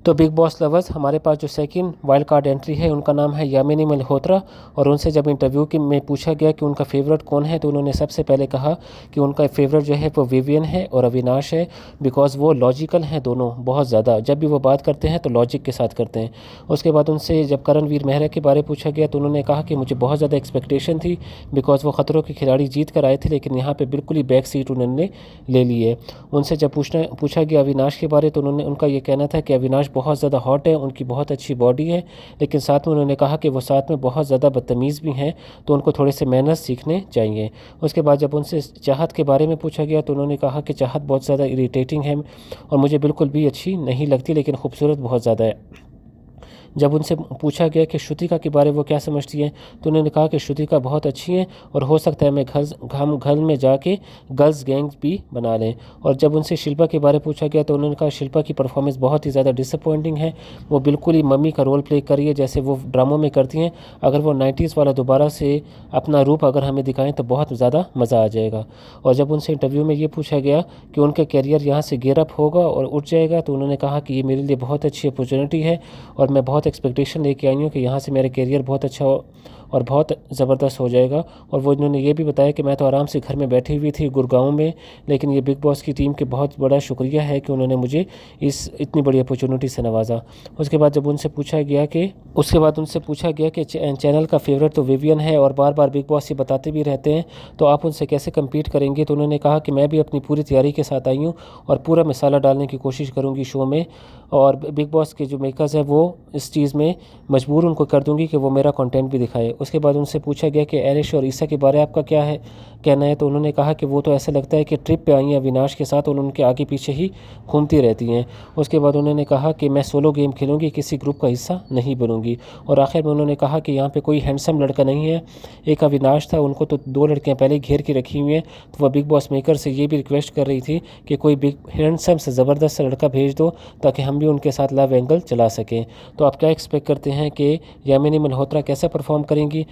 तो big boss lovers, हमारे पास जो सेकंड वाइल्ड कार्ड एंट्री है उनका नाम है यामिनी मल्होत्रा। और उनसे जब इंटरव्यू के में पूछा गया कि उनका फेवरेट कौन है, तो उन्होंने सबसे पहले कहा कि उनका फेवरेट जो है वो विवियन है और अविनाश है, बिकॉज वो लॉजिकल हैं दोनों बहुत ज़्यादा। जब भी वो बात करते हैं तो लॉजिक के साथ करते हैं। उसके बाद उनसे जब करणवीर मेहरा के बारे पूछा गया तो उन्होंने कहा कि मुझे बहुत ज़्यादा एक्सपेक्टेशन थी, बिकॉज वो खतरों के खिलाड़ी जीत कर आए थे, लेकिन यहाँ पर बिल्कुल ही बैक सीट उन्होंने ले ली है। उनसे जब पूछा गया अविनाश के बारे, तो उनका ये कहना था कि अविनाश बहुत ज़्यादा हॉट है, उनकी बहुत अच्छी बॉडी है, लेकिन साथ में उन्होंने कहा कि वो साथ में बहुत ज़्यादा बदतमीज़ भी हैं, तो उनको थोड़े से मैनर्स सीखने चाहिए। उसके बाद जब उनसे चाहत के बारे में पूछा गया तो उन्होंने कहा कि चाहत बहुत ज़्यादा इरिटेटिंग है और मुझे बिल्कुल भी अच्छी नहीं लगती, लेकिन खूबसूरत बहुत ज़्यादा है। जब उनसे पूछा गया कि श्रुतिका के बारे में वो क्या समझती हैं, तो उन्होंने कहा कि श्रुतिका बहुत अच्छी हैं और हो सकता है मैं हम घर में जाके गर्ल्स गैंग भी बना लें। और जब उनसे शिल्पा के बारे में पूछा गया तो उन्होंने कहा शिल्पा की परफॉर्मेंस बहुत ही ज़्यादा डिसअपॉइंटिंग है, वो बिल्कुल ही मम्मी का रोल प्ले कर रही है जैसे वो ड्रामों में करती हैं। अगर वो 90s वाला दोबारा से अपना रूप अगर हमें दिखाएं तो बहुत ज़्यादा मज़ा आ जाएगा। और जब उनसे इंटरव्यू में ये पूछा गया कि उनका करियर यहाँ से गियर अप होगा और उठ जाएगा, तो उन्होंने कहा कि ये मेरे लिए बहुत अच्छी अपॉर्चुनिटी है और मैं बहुत एक्सपेक्टेशन लेके आई हूँ कि यहाँ से मेरा करियर बहुत अच्छा हो और बहुत ज़बरदस्त हो जाएगा। और वो इन्होंने ये भी बताया कि मैं तो आराम से घर में बैठी हुई थी गुड़गांव में, लेकिन ये बिग बॉस की टीम के बहुत बड़ा शुक्रिया है कि उन्होंने मुझे इस इतनी बड़ी अपॉर्चुनिटी से नवाजा। उसके बाद उनसे पूछा गया कि चैनल का फेवरेट तो विवियन है और बार बार बिग बॉस ये बताते भी रहते हैं, तो आप उनसे कैसे कम्पीट करेंगे। तो उन्होंने कहा कि मैं भी अपनी पूरी तैयारी के साथ आई हूँ और पूरा मसाला डालने की कोशिश करूँगी शो में, और बिग बॉस के जो मेकर्स हैं वो इस चीज़ में मजबूर उनको कर दूंगी कि वो मेरा कंटेंट भी दिखाए। उसके बाद उनसे पूछा गया कि एरिश और ईसा के बारे में आपका क्या है कहना है, तो उन्होंने कहा कि वो तो ऐसा लगता है कि ट्रिप पे आई हैं अविनाश के साथ और उनके आगे पीछे ही घूमती रहती हैं। उसके बाद उन्होंने कहा कि मैं सोलो गेम खेलूंगी, किसी ग्रुप का हिस्सा नहीं बनूंगी। और आखिर में उन्होंने कहा कि यहाँ पे कोई हैंडसम लड़का नहीं है, एक अविनाश था, उनको तो 2 लड़कियाँ पहले घेर के रखी हुई हैं। तो वह बिग बॉस मेकर से ये भी रिक्वेस्ट कर रही थी कि कोई बिग हैंडसम से ज़बरदस्त लड़का भेज दो ताकि हम भी उनके साथ लव एंगल चला सकें। तो आप क्या एक्सपेक्ट करते हैं कि यामिनी मल्होत्रा कैसा परफॉर्म करेंगी?